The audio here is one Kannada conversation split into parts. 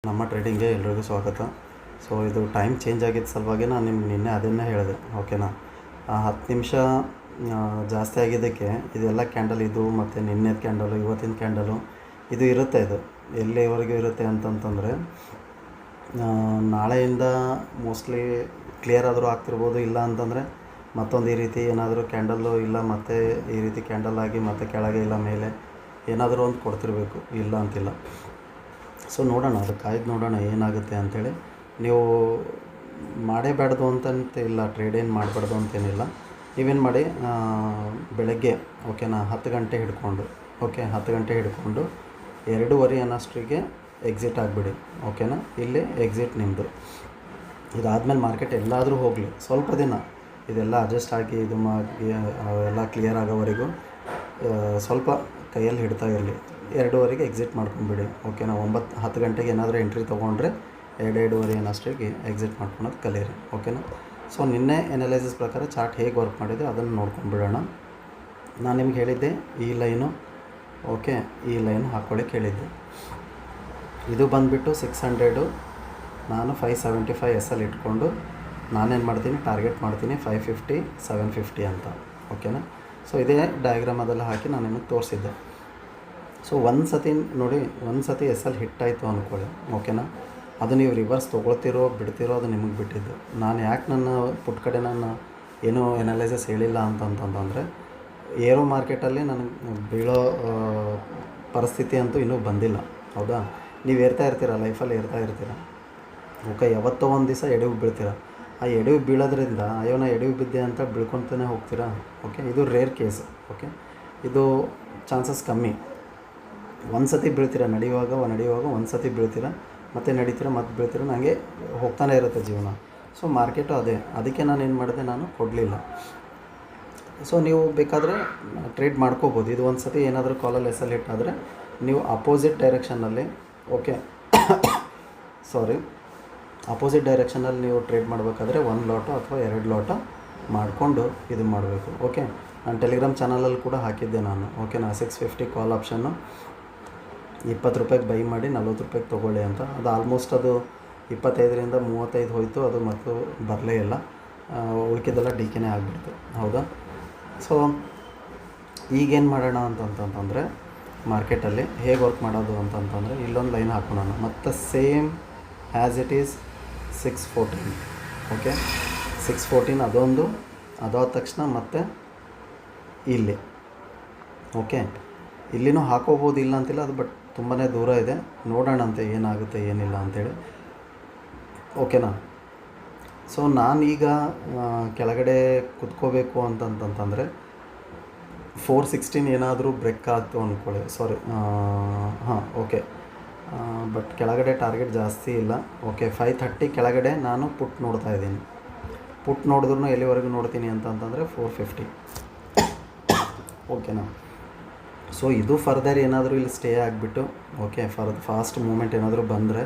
ನಮ್ಮ ಟ್ರೇಡಿಂಗ್ಗೆ ಎಲ್ರಿಗೂ ಸ್ವಾಗತ. ಸೊ ಇದು ಟೈಮ್ ಚೇಂಜ್ ಆಗಿದ್ದ ಸಲುವಾಗಿ ನಾನು ನಿಮ್ಗೆ ನಿನ್ನೆ ಅದನ್ನೇ ಹೇಳಿದೆ, ಓಕೆನಾ. 10 ನಿಮಿಷ ಜಾಸ್ತಿ ಆಗಿದ್ದಕ್ಕೆ ಇದೆಲ್ಲ ಕ್ಯಾಂಡಲ್ ಇದು ಮತ್ತು ನಿನ್ನೆದು ಕ್ಯಾಂಡಲು ಇವತ್ತಿನ ಕ್ಯಾಂಡಲು ಇದು ಇರುತ್ತೆ. ಇದು ಎಲ್ಲಿವರೆಗೂ ಇರುತ್ತೆ ಅಂತಂತಂದರೆ ನಾಳೆಯಿಂದ ಮೋಸ್ಟ್ಲಿ ಕ್ಲಿಯರ್ ಆದರೂ ಆಗ್ತಿರ್ಬೋದು. ಇಲ್ಲ ಅಂತಂದರೆ ಮತ್ತೊಂದು ಈ ರೀತಿ ಏನಾದರೂ ಕ್ಯಾಂಡಲ್ಲು ಇಲ್ಲ ಮತ್ತು ಈ ರೀತಿ ಕ್ಯಾಂಡಲ್ ಆಗಿ ಮತ್ತೆ ಕೆಳಗೆ ಇಲ್ಲ ಮೇಲೆ ಏನಾದರೂ ಒಂದು ಕೊಡ್ತಿರಬೇಕು, ಇಲ್ಲ ಅಂತಿಲ್ಲ. ಸೊ ನೋಡೋಣ, ಅದು ಕಾಯ್ದು ನೋಡೋಣ ಏನಾಗುತ್ತೆ ಅಂಥೇಳಿ. ನೀವು ಮಾಡೇಬಾರ್ದು ಅಂತಂತ ಇಲ್ಲ, ಟ್ರೇಡ್ ಏನು ಮಾಡಬಾರ್ದು ಅಂತೇನಿಲ್ಲ. ನೀವೇನು ಮಾಡಿ, ಬೆಳಗ್ಗೆ ಓಕೆನಾ 10 ಗಂಟೆ ಹಿಡ್ಕೊಂಡು 10 ಗಂಟೆ ಹಿಡ್ಕೊಂಡು 2:30 ಅನ್ನೋಷ್ಟಿಗೆ ಎಕ್ಸಿಟ್ ಆಗಿಬಿಡಿ, ಓಕೆನಾ. ಇಲ್ಲಿ ಎಕ್ಸಿಟ್ ನಿಮ್ಮದು. ಇದಾದಮೇಲೆ ಮಾರ್ಕೆಟ್ ಎಲ್ಲಾದರೂ ಹೋಗಲಿ, ಸ್ವಲ್ಪ ದಿನ ಇದೆಲ್ಲ ಅಡ್ಜಸ್ಟ್ ಆಗಿ ಇದು ಮಾಡಿ ಎಲ್ಲ ಕ್ಲಿಯರ್ ಆಗೋವರೆಗೂ ಸ್ವಲ್ಪ ಕೈಯಲ್ಲಿ ಹಿಡ್ತಾ ಇರಲಿ. 2:30ಗೆ ಎಕ್ಸಿಟ್ ಮಾಡ್ಕೊಂಬಿಡಿ, ಓಕೆನಾ. 10 ಗಂಟೆಗೆ ಏನಾದರೂ ಎಂಟ್ರಿ ತೊಗೊಂಡ್ರೆ 2:30 ಅನ್ನೋಷ್ಟಿಗೆ ಎಕ್ಸಿಟ್ ಮಾಡ್ಕೊಳೋದು ಕಲೀರಿ, ಓಕೆನಾ. ಸೊ ನಿನ್ನೆ ಎನಾಲಿಸಿಸ್ ಪ್ರಕಾರ ಚಾರ್ಟ್ ಹೇಗೆ ವರ್ಕ್ ಮಾಡಿದೆ ಅದನ್ನು ನೋಡ್ಕೊಂಡ್ಬಿಡೋಣ. ನಾನು ನಿಮ್ಗೆ ಹೇಳಿದ್ದೆ ಈ ಲೈನು, ಓಕೆ, ಈ ಲೈನ್ ಹಾಕ್ಕೊಳ್ಳಿಕ್ಕೆ ಹೇಳಿದ್ದೆ. ಇದು ಬಂದುಬಿಟ್ಟು 600. ನಾನು 575 SL ಇಟ್ಕೊಂಡು ನಾನೇನು ಮಾಡ್ತೀನಿ, ಟಾರ್ಗೆಟ್ ಮಾಡ್ತೀನಿ 550 750 ಅಂತ, ಓಕೆನಾ. ಸೊ ಇದೇ ಡಯಾಗ್ರಾಮ್ ಅದೆಲ್ಲ ಹಾಕಿ ನಾನು ನಿಮಗೆ ತೋರಿಸಿದ್ದೆ. ಸೊ ಒಂದು ಸತಿ SL ಹಿಟ್ಟಾಯಿತು ಅಂದ್ಕೊಳ್ಳಿ, ಓಕೆನಾ. ಅದು ನೀವು ರಿವರ್ಸ್ ತೊಗೊಳ್ತಿರೋ ಬಿಡ್ತಿರೋ ಅದು ನಿಮಗೆ ಬಿಟ್ಟಿದ್ದು. ನಾನು ಯಾಕೆ ನನ್ನ ಪುಟ್ ಕಡೆ ನಾನು ಏನೂ ಎನಾಲಿಸಿಸ್ ಹೇಳಿಲ್ಲ ಅಂತಂತಂದರೆ, ಏರೋ ಮಾರ್ಕೆಟಲ್ಲಿ ನನಗೆ ಬೀಳೋ ಪರಿಸ್ಥಿತಿ ಅಂತೂ ಇನ್ನೂ ಬಂದಿಲ್ಲ, ಹೌದಾ. ನೀವು ಏರ್ತಾ ಇರ್ತೀರ, ಲೈಫಲ್ಲಿ ಏರ್ತಾ ಇರ್ತೀರ, ಓಕೆ. ಯಾವತ್ತೋ ಒಂದು ದಿವಸ ಎಡವು ಬೀಳ್ತೀರ. ಆ ಎಡವು ಬೀಳೋದ್ರಿಂದ ಅಯ್ಯೋ ನಾ ಎಡವು ಬಿದ್ದೆ ಅಂತ ಬೀಳ್ಕೊತಾನೆ ಹೋಗ್ತೀರಾ, ಓಕೆ. ಇದು ರೇರ್ ಕೇಸ್, ಓಕೆ. ಇದು ಚಾನ್ಸಸ್ ಕಮ್ಮಿ. ಒಂದು ಸತಿ ಬೀಳ್ತೀರ, ನಡೆಯುವಾಗ ಒಂದು ಸತಿ ಬೀಳ್ತೀರ, ಮತ್ತೆ ನಡೀತೀರ, ಮತ್ತೆ ಬೀಳ್ತೀರ, ನನಗೆ ಹೋಗ್ತಾನೆ ಇರುತ್ತೆ ಜೀವನ. ಸೊ ಮಾರ್ಕೆಟು ಅದಕ್ಕೆ ನಾನು ಏನು ಮಾಡಿದೆ, ನಾನು ಕೊಡಲಿಲ್ಲ. ಸೊ ನೀವು ಬೇಕಾದರೆ ಟ್ರೇಡ್ ಮಾಡ್ಕೋಬೋದು. ಇದು ಒಂದು ಸತಿ ಏನಾದರೂ ಕಾಲಲ್ಲಿ SL ಹಿಟ್ಟಾದರೆ ನೀವು ಅಪೋಸಿಟ್ ಡೈರೆಕ್ಷನ್ನಲ್ಲಿ, ಓಕೆ ಅಪೋಸಿಟ್ ಡೈರೆಕ್ಷನಲ್ಲಿ ನೀವು ಟ್ರೇಡ್ ಮಾಡಬೇಕಾದ್ರೆ 1 ಲಾಟು ಅಥವಾ 2 ಲಾಟು ಮಾಡಿಕೊಂಡು ಇದು ಮಾಡಬೇಕು, ಓಕೆ. ನಾನು ಟೆಲಿಗ್ರಾಮ್ ಚಾನಲಲ್ಲಿ ಕೂಡ ಹಾಕಿದ್ದೆ ನಾನು, ಓಕೆನಾ. 650 ಕಾಲ್ ಆಪ್ಷನ್ನು 20 ರೂಪಾಯಿಗೆ ಬೈ ಮಾಡಿ 40 ರೂಪಾಯಿಗೆ ತೊಗೊಳ್ಳಿ ಅಂತ. ಅದು ಆಲ್ಮೋಸ್ಟ್ ಅದು 25ರಿಂದ 35 ಹೋಯಿತು, ಅದು ಮತ್ತು ಬರಲೇ ಇಲ್ಲ. ಉಳ್ಕಿದ್ದೆಲ್ಲ ಡಿಕೆನೇ ಆಗಿಬಿಡ್ತು, ಹೌದಾ. ಸೊ ಈಗೇನು ಮಾಡೋಣ ಅಂತಂತಂದರೆ, ಮಾರ್ಕೆಟಲ್ಲಿ ಹೇಗೆ ವರ್ಕ್ ಮಾಡೋದು ಅಂತಂತಂದರೆ, ಇಲ್ಲೊಂದು ಲೈನ್ ಹಾಕೋಣ ಮತ್ತು same as it is 614, okay. 614 ಅದೊಂದು, ಅದಾದ ತಕ್ಷಣ ಮತ್ತೆ ಇಲ್ಲಿ, ಓಕೆ. ಇಲ್ಲಿನೂ ಹಾಕೋಬೋದು, ಇಲ್ಲ ಅಂತಿಲ್ಲ, ಅದು ಬಟ್ ತುಂಬಾ ದೂರ ಇದೆ. ನೋಡೋಣ ಅಂತೆ ಏನಾಗುತ್ತೆ ಏನಿಲ್ಲ ಅಂಥೇಳಿ, ಓಕೆನಾ. ಸೊ ನಾನೀಗ ಕೆಳಗಡೆ ಕುತ್ಕೋಬೇಕು ಅಂತಂತಂದರೆ 416 ಏನಾದರೂ ಬ್ರೇಕ್ ಆಗ್ತು ಅಂದ್ಕೊಳ್ಳಿ, ಓಕೆ. ಬಟ್ ಕೆಳಗಡೆ ಟಾರ್ಗೆಟ್ ಜಾಸ್ತಿ ಇಲ್ಲ, ಓಕೆ. 530 ಕೆಳಗಡೆ ನಾನು ಪುಟ್ ನೋಡ್ತಾ ಇದ್ದೀನಿ. ಪುಟ್ ನೋಡಿದ್ರೂ ಎಲ್ಲಿವರೆಗೂ ನೋಡ್ತೀನಿ ಅಂತಂತಂದರೆ 450, ಓಕೆನಾ. ಸೊ ಇದು ಫರ್ದರ್ ಏನಾದರೂ ಇಲ್ಲಿ ಸ್ಟೇ ಆಗಿಬಿಟ್ಟು, ಓಕೆ, ಫಾಸ್ಟ್ ಮೂಮೆಂಟ್ ಏನಾದರೂ ಬಂದರೆ,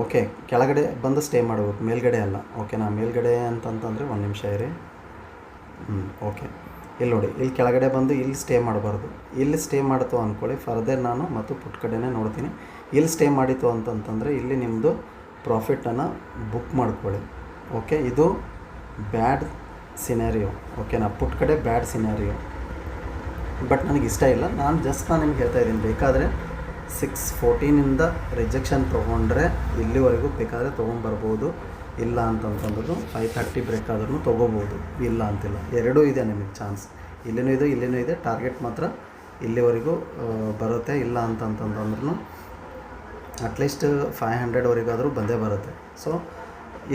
ಓಕೆ, ಕೆಳಗಡೆ ಬಂದು ಸ್ಟೇ ಮಾಡಬೇಕು, ಮೇಲ್ಗಡೆ ಅಲ್ಲ, ಓಕೆನಾ. ಮೇಲ್ಗಡೆ ಅಂತಂತಂದರೆ ಒಂದು ನಿಮಿಷ ಇರಿ, ಓಕೆ. ಇಲ್ಲಿ ನೋಡಿ, ಇಲ್ಲಿ ಕೆಳಗಡೆ ಬಂದು ಇಲ್ಲಿ ಸ್ಟೇ ಮಾಡಬಾರ್ದು. ಇಲ್ಲಿ ಸ್ಟೇ ಮಾಡ್ತು ಅಂದ್ಕೊಳ್ಳಿ, ಫರ್ದರ್ ನಾನು ಮತ್ತು ಪುಟ್ ಕಡೆನೇ ನೋಡ್ತೀನಿ. ಇಲ್ಲಿ ಸ್ಟೇ ಮಾಡಿತು ಅಂತಂತಂದರೆ ಇಲ್ಲಿ ನಿಮ್ಮದು ಪ್ರಾಫಿಟನ್ನು ಬುಕ್ ಮಾಡ್ಕೊಳ್ಳಿ, ಓಕೆ. ಇದು ಬ್ಯಾಡ್ ಸಿನಾರಿಯೋ, ಓಕೆನಾ. ಪುಟ್ ಕಡೆ ಬ್ಯಾಡ್ ಸಿನಾರಿಯೋ, ಬಟ್ ನನಗೆ ಇಷ್ಟ ಇಲ್ಲ. ನಾನು ನಿಮ್ಗೆ ಹೇಳ್ತಾ ಇದ್ದೀನಿ, ಬೇಕಾದರೆ 614ಇಂದ ರಿಜೆಕ್ಷನ್ ತೊಗೊಂಡ್ರೆ ಇಲ್ಲಿವರೆಗೂ ಬೇಕಾದರೆ ತೊಗೊಂಬರ್ಬೋದು. ಇಲ್ಲ ಅಂತಂತಂದ್ರೂ 530 ಬ್ರೇಕ್ ಆದ್ರೂ ತೊಗೋಬೋದು, ಇಲ್ಲ ಅಂತಿಲ್ಲ. ಎರಡೂ ಇದೆ ನಿಮಗೆ ಚಾನ್ಸ್, ಇಲ್ಲಿನೂ ಇದೆ. ಟಾರ್ಗೆಟ್ ಮಾತ್ರ ಇಲ್ಲಿವರೆಗೂ ಬರುತ್ತೆ. ಇಲ್ಲ ಅಂತಂತಂದ್ರೂ ಅಟ್ಲೀಸ್ಟ್ 500ವರೆಗಾದರೂ ಬಂದೇ ಬರುತ್ತೆ. ಸೊ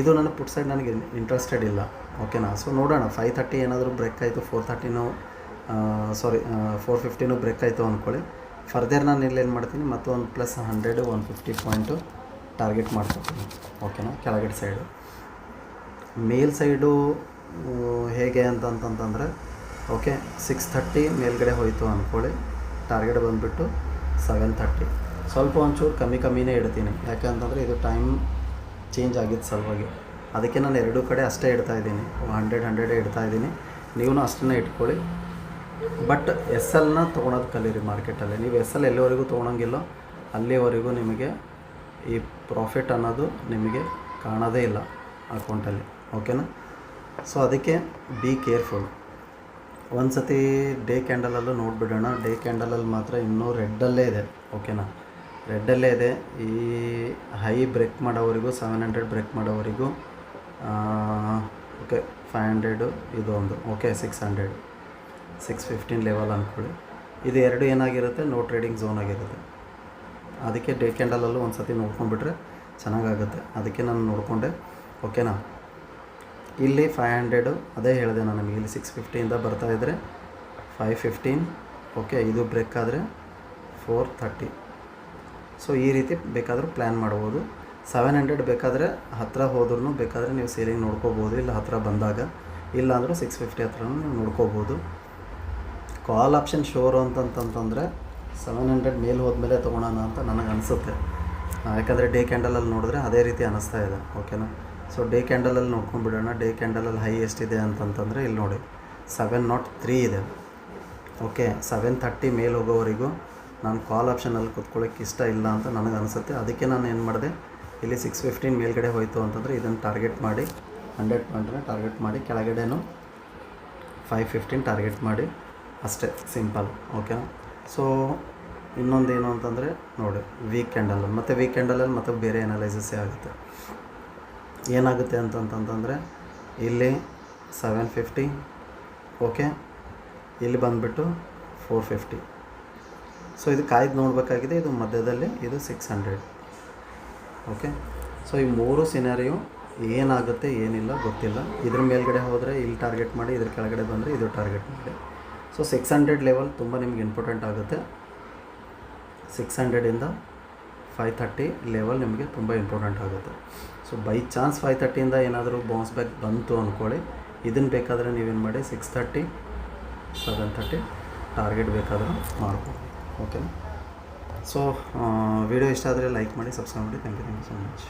ಇದು ನನ್ನ ಪುಟ್ ಸೈಡ್ ನನಗೆ ಇಂಟ್ರೆಸ್ಟೆಡ್ ಇಲ್ಲ, ಓಕೆನಾ. ಸೊ ನೋಡೋಣ, 530 ಏನಾದರೂ ಬ್ರೇಕ್ ಆಯಿತು, 450 ಬ್ರೇಕ್ ಆಯಿತು ಅಂದ್ಕೊಳ್ಳಿ, ಫರ್ದರ್ ನಾನು ಇಲ್ಲೇನು ಮಾಡ್ತೀನಿ, ಮತ್ತು ಒಂದು ಪ್ಲಸ್ 100 150 ಪಾಯಿಂಟು ಟಾರ್ಗೆಟ್ ಮಾಡ್ಕೊತೀನಿ, ಓಕೆನಾ. ಕೆಳಗಡೆ ಸೈಡು, ಮೇಲ್ ಸೈಡು ಹೇಗೆ ಅಂತಂತಂದರೆ, ಓಕೆ, 630 ಮೇಲ್ಗಡೆ ಹೋಯಿತು ಅಂದ್ಕೊಳ್ಳಿ, ಟಾರ್ಗೆಟ್ ಬಂದುಬಿಟ್ಟು 730. ಸ್ವಲ್ಪ ಒಂಚೂರು ಕಮ್ಮಿನೇ ಇಡ್ತೀನಿ, ಯಾಕೆಂತಂದರೆ ಇದು ಟೈಮ್ ಚೇಂಜ್ ಆಗಿದ್ದು ಸಲುವಾಗಿ. ಅದಕ್ಕೆ ನಾನು ಎರಡೂ ಕಡೆ ಅಷ್ಟೇ ಇಡ್ತಾಯಿದ್ದೀನಿ, 100 ಇಡ್ತಾಯಿದ್ದೀನಿ. ನೀವು ಅಷ್ಟನ್ನೇ ಇಟ್ಕೊಳ್ಳಿ. ಬಟ್ SLನ ತೊಗೊಳೋದು ಕಲೀರಿ ಮಾರ್ಕೆಟಲ್ಲಿ. ನೀವು SL ಎಲ್ಲಿವರೆಗೂ ತೊಗೊಳಂಗಿಲ್ಲೋ ಅಲ್ಲಿವರೆಗೂ ನಿಮಗೆ ಈ ಪ್ರಾಫಿಟ್ ಅನ್ನೋದು ನಿಮಗೆ ಕಾಣೋದೇ ಇಲ್ಲ ಅಕೌಂಟಲ್ಲಿ. ಓಕೆನಾ? ಸೊ ಅದಕ್ಕೆ ಬಿ ಕೇರ್ಫುಲ್. ಒಂದು ಸತಿ ಡೇ ಕ್ಯಾಂಡಲಲ್ಲೂ ನೋಡಿಬಿಡೋಣ. ಡೇ ಕ್ಯಾಂಡಲಲ್ಲಿ ಮಾತ್ರ ಇನ್ನೂ ರೆಡ್ಡಲ್ಲೇ ಇದೆ. ಓಕೆನಾ? ರೆಡ್ಡಲ್ಲೇ ಇದೆ. ಈ ಹೈ ಬ್ರೇಕ್ ಮಾಡೋವರೆಗೂ 700 ಬ್ರೇಕ್ ಮಾಡೋವರೆಗೂ ಓಕೆ 500 ಇದು ಒಂದು ಓಕೆ 600 615 ಲೆವೆಲ್ ಅಂದ್ಕೊಳ್ಳಿ. ಇದು ಎರಡು ಏನಾಗಿರುತ್ತೆ, ನೋ ಟ್ರೇಡಿಂಗ್ ಝೋನ್ ಆಗಿರುತ್ತೆ. ಅದಕ್ಕೆ ಡೇ ಕ್ಯಾಂಡಲಲ್ಲೂ ಒಂದು ಸತಿ ನೋಡ್ಕೊಂಡ್ಬಿಟ್ರೆ ಚೆನ್ನಾಗಾಗುತ್ತೆ. ಅದಕ್ಕೆ ನಾನು ನೋಡಿಕೊಂಡೆ. ಓಕೆನಾ? ಇಲ್ಲಿ 500 ಅದೇ ಹೇಳಿದೆ ನಾನು ನಿಮಗೆ. ಇಲ್ಲಿ 650ಇಂದ ಬರ್ತಾಯಿದ್ರೆ 515 ಓಕೆ. ಇದು ಬ್ರೇಕ್ ಆದರೆ 430. ಸೊ ಈ ರೀತಿ ಬೇಕಾದರೂ ಪ್ಲ್ಯಾನ್ ಮಾಡ್ಬೋದು. 700 ಬೇಕಾದರೆ ಹತ್ತಿರ ಹೋದ್ರೂ ಬೇಕಾದರೆ ನೀವು ಸೇಲಿಂಗ್ ನೋಡ್ಕೋಬೋದು, ಇಲ್ಲ ಹತ್ತಿರ ಬಂದಾಗ. ಇಲ್ಲ ಅಂದರೂ 650 ಹತ್ರನೂ ನೀವು ನೋಡ್ಕೋಬೋದು. ಕಾಲ್ ಆಪ್ಷನ್ ಶೋರು ಅಂತಂತಂದರೆ 700 ಮೇಲೆ ಹೋದ್ಮೇಲೆ ತೊಗೊಳೋಣ ಅಂತ ನನಗೆ ಅನಿಸುತ್ತೆ. ಯಾಕಂದರೆ ಡೇ ಕ್ಯಾಂಡಲಲ್ಲಿ ನೋಡಿದ್ರೆ ಅದೇ ರೀತಿ ಅನ್ನಿಸ್ತಾ ಇದೆ. ಓಕೆನಾ? ಸೊ ಡೇ ಕ್ಯಾಂಡಲಲ್ಲಿ ನೋಡ್ಕೊಂಡ್ಬಿಡೋಣ. ಡೇ ಕ್ಯಾಂಡಲಲ್ಲಿ ಹೈ ಎಷ್ಟಿದೆ ಅಂತಂತಂದರೆ ಇಲ್ಲಿ ನೋಡಿ 703 ಇದೆ. ಓಕೆ 730 ಮೇಲೆ ಹೋಗೋವರೆಗೂ ನಾನು ಕಾಲ್ ಆಪ್ಷನಲ್ಲಿ ಕೂತ್ಕೊಳ್ಳೋಕ್ಕೆ ಇಷ್ಟ ಇಲ್ಲ ಅಂತ ನನಗೆ ಅನಿಸುತ್ತೆ. ಅದಕ್ಕೆ ನಾನು ಏನು ಮಾಡಿದೆ, ಇಲ್ಲಿ 615 ಮೇಲ್ಗಡೆ ಹೋಯಿತು ಅಂತಂದರೆ ಇದನ್ನು ಟಾರ್ಗೆಟ್ ಮಾಡಿ 100 ಪಾಯಿಂಟ್ನ ಟಾರ್ಗೆಟ್ ಮಾಡಿ, ಕೆಳಗಡೆನೂ 515 ಟಾರ್ಗೆಟ್ ಮಾಡಿ, ಅಷ್ಟೇ ಸಿಂಪಲ್. ಓಕೆನಾ? ಸೊ ಇನ್ನೊಂದೇನು ಅಂತಂದರೆ ನೋಡಿ ವೀಕ್ ಕ್ಯಾಂಡಲಲ್ಲಿ ಮತ್ತು ಬೇರೆ ಅನಲೈಸಸ್ಸೇ ಆಗುತ್ತೆ. ಏನಾಗುತ್ತೆ ಅಂತಂತಂದರೆ ಇಲ್ಲಿ 750 ಓಕೆ, ಇಲ್ಲಿ ಬಂದುಬಿಟ್ಟು 450. ಸೊ ಇದು ಕಾಯ್ದು ನೋಡಬೇಕಾಗಿದೆ. ಇದು ಮಧ್ಯದಲ್ಲಿ ಇದು 600. ಓಕೆ. ಸೊ ಈ ಮೂರು ಸಿನಾರಿಯೋ ಏನಾಗುತ್ತೆ ಏನಿಲ್ಲ ಗೊತ್ತಿಲ್ಲ. ಇದ್ರ ಮೇಲ್ಗಡೆ ಹೋದರೆ ಇಲ್ಲಿ ಟಾರ್ಗೆಟ್ ಮಾಡಿ, ಇದ್ರ ಕೆಳಗಡೆ ಬಂದರೆ ಇದು ಟಾರ್ಗೆಟ್ ಮಾಡಿ. ಸೊ 600 ಲೆವೆಲ್ ತುಂಬ ನಿಮ್ಗೆ ಇಂಪಾರ್ಟೆಂಟ್ ಆಗುತ್ತೆ. 600ಇಂದ 530 ಲೆವೆಲ್ ನಿಮಗೆ ತುಂಬ ಇಂಪಾರ್ಟೆಂಟ್ ಆಗುತ್ತೆ. ಸೊ ಬೈ ಚಾನ್ಸ್ 530ಇಂದ ಏನಾದರೂ ಬೌನ್ಸ್ ಬ್ಯಾಕ್ ಬಂತು ಅಂದ್ಕೊಳ್ಳಿ. ಇದನ್ನು ಬೇಕಾದರೆ ನೀವೇನು ಮಾಡಿ 630 730 ಟಾರ್ಗೆಟ್ ಬೇಕಾದರೂ ಮಾಡ್ಬೋದು. ಓಕೆ. ಸೊ ವಿಡಿಯೋ ಇಷ್ಟ ಆದರೆ ಲೈಕ್ ಮಾಡಿ, ಸಬ್ಸ್ಕ್ರೈಬ್ ಮಾಡಿ. Thank you so much.